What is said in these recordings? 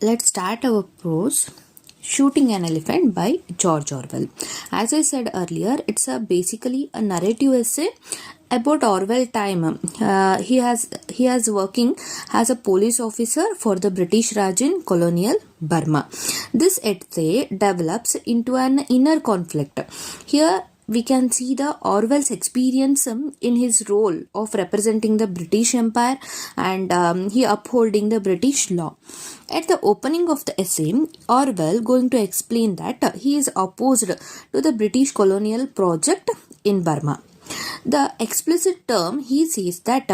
let's start our prose. Shooting an Elephant by George Orwell. As I said earlier, it's basically a narrative essay about Orwell time. He has working as a police officer for the British Raj in colonial Burma. This essay develops into an inner conflict. Here we can see the Orwell's experience in his role of representing the British Empire and he upholding the British law. At the opening of the essay, Orwell going to explain that he is opposed to the British colonial project in Burma. The explicit term he says that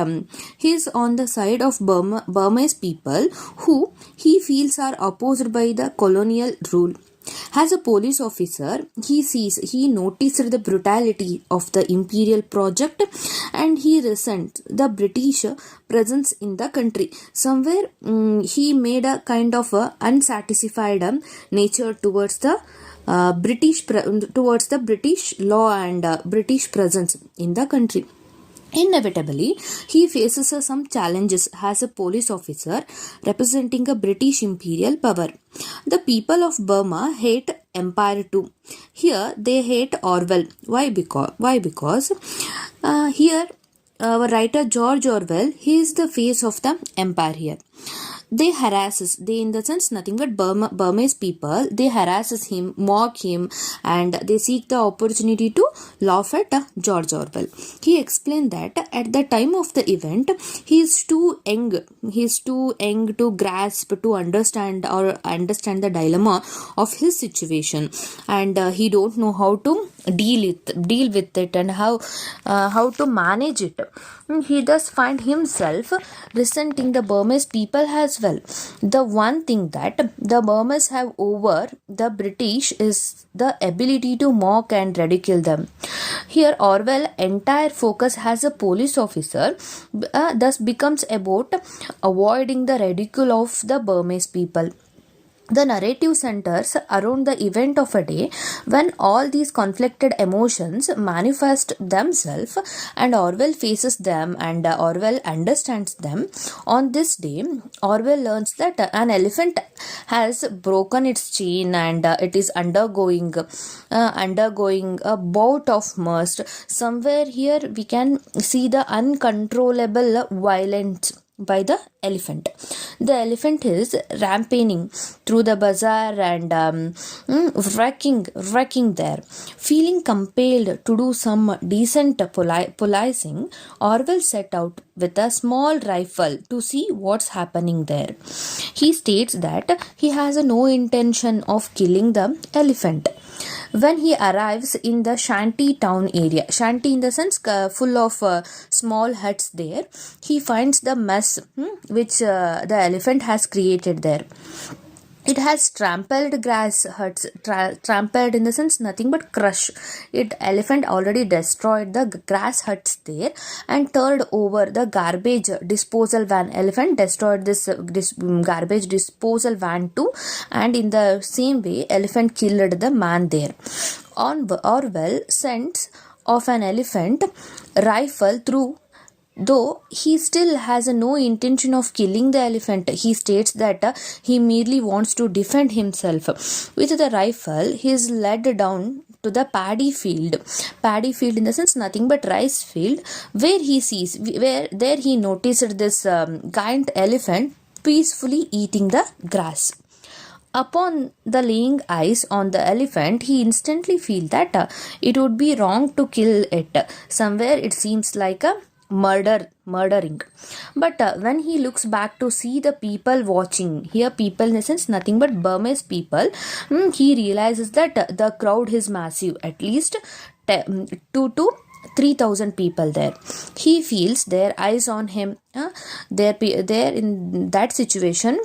he is on the side of Burmese people who he feels are opposed by the colonial rule. As a police officer, he noticed the brutality of the imperial project and he resents the British presence in the country. Somewhere he made a kind of unsatisfied nature towards the British law and British presence in the country. Inevitably, he faces some challenges as a police officer representing a British imperial power. The people of Burma hate empire too. Here they hate Orwell. Why? Because here our writer George Orwell, he is the face of the empire here. They in the sense nothing but Burmese people, they harasses him, mock him, and they seek the opportunity to laugh at George Orwell. He explained that at the time of the event, he is too young to grasp, to understand the dilemma of his situation, and he don't know how to deal with it and how to manage it. He thus find himself resenting the Burmese people as well. The one thing that the Burmese have over the British is the ability to mock and ridicule them. Here Orwell's entire focus as a police officer thus becomes about avoiding the ridicule of the Burmese people. The narrative centers around the event of a day when all these conflicted emotions manifest themselves and Orwell faces them and Orwell understands them. On this day, Orwell learns that an elephant has broken its chain and it is undergoing a bout of must. Somewhere here we can see the uncontrollable violence by the elephant. The elephant is rampaging through the bazaar and wrecking there. Feeling compelled to do some decent policing, Orwell set out with a small rifle to see what's happening there. He states that he has no intention of killing the elephant. When he arrives in the shanty town area, shanty in the sense full of small huts there, he finds the mess which the elephant has created there. It has trampled grass huts, trampled in the sense nothing but crush. Elephant already destroyed the grass huts there and turned over the garbage disposal van. Elephant destroyed this garbage disposal van too, and in the same way, elephant killed the man there. Orwell sends of an elephant rifle through. Though he still has no intention of killing the elephant, he states that he merely wants to defend himself. With the rifle, he is led down to the paddy field in the sense nothing but rice field, where he noticed this giant elephant peacefully eating the grass. Upon the laying eyes on the elephant, he instantly feels that it would be wrong to kill it. Somewhere it seems like a murdering, but when he looks back to see the people watching, here people in the sense nothing but Burmese people, he realizes that the crowd is massive, at least 2 to 3,000 people there. He feels their eyes on him. There in that situation,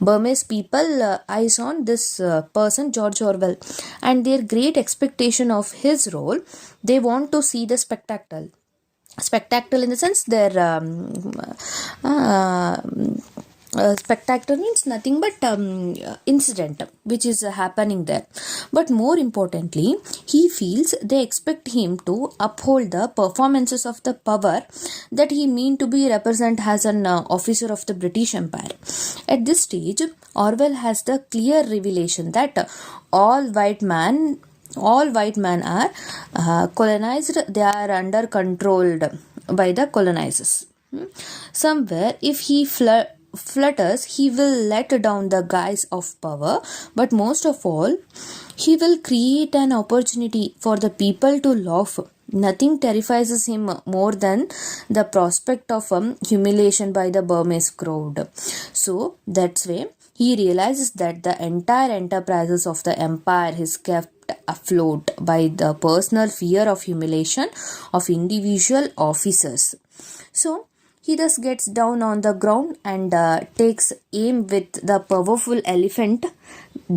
Burmese people eyes on this person George Orwell, and their great expectation of his role, they want to see the spectacle in the sense their Spectacular means nothing but incident which is happening there. But more importantly, he feels they expect him to uphold the performances of the power that he mean to be represent as an officer of the British Empire. At this stage, Orwell has the clear revelation that all white men are colonized, they are under controlled by the colonizers. Somewhere, if he flutters, he will let down the guise of power, but most of all, he will create an opportunity for the people to laugh. Nothing terrifies him more than the prospect of humiliation by the Burmese crowd. So that's why he realizes that the entire enterprises of the empire is kept afloat by the personal fear of humiliation of individual officers. So he thus gets down on the ground and takes aim with the powerful elephant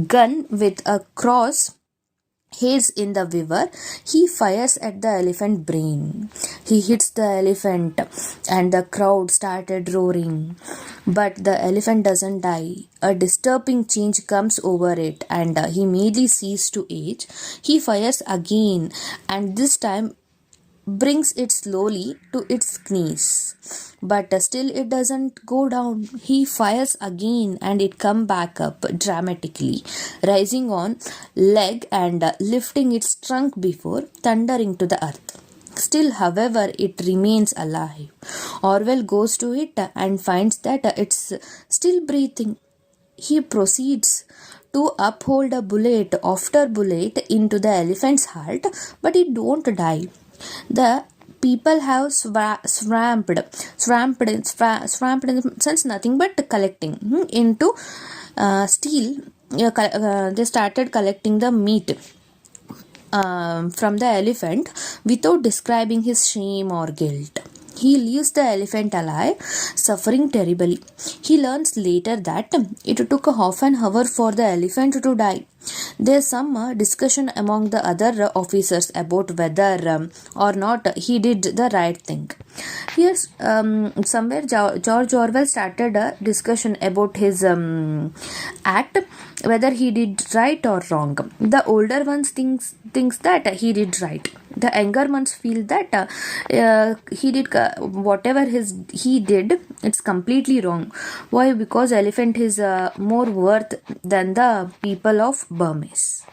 gun with a cross hairs in the river. He fires at the elephant brain. He hits the elephant and the crowd started roaring. But the elephant doesn't die. A disturbing change comes over it and he immediately ceases to age. He fires again and this time brings it slowly to its knees. But still it doesn't go down. He fires again and it come back up dramatically, rising on leg and lifting its trunk before thundering to the earth. Still, however, it remains alive. Orwell goes to it and finds that it's still breathing. He proceeds to uphold a bullet after bullet into the elephant's heart, but it don't die. The people have swamped in the sense nothing but collecting into steel. They started collecting the meat from the elephant without describing his shame or guilt. He leaves the elephant alive, suffering terribly. He learns later that it took half an hour for the elephant to die. There's some discussion among the other officers about whether or not he did the right thing. Here's somewhere George Orwell started a discussion about his act, whether he did right or wrong. The older ones thinks that he did right. The younger ones feel that he did whatever he did, it's completely wrong. Why? Because elephant is more worth than the people of Burmese.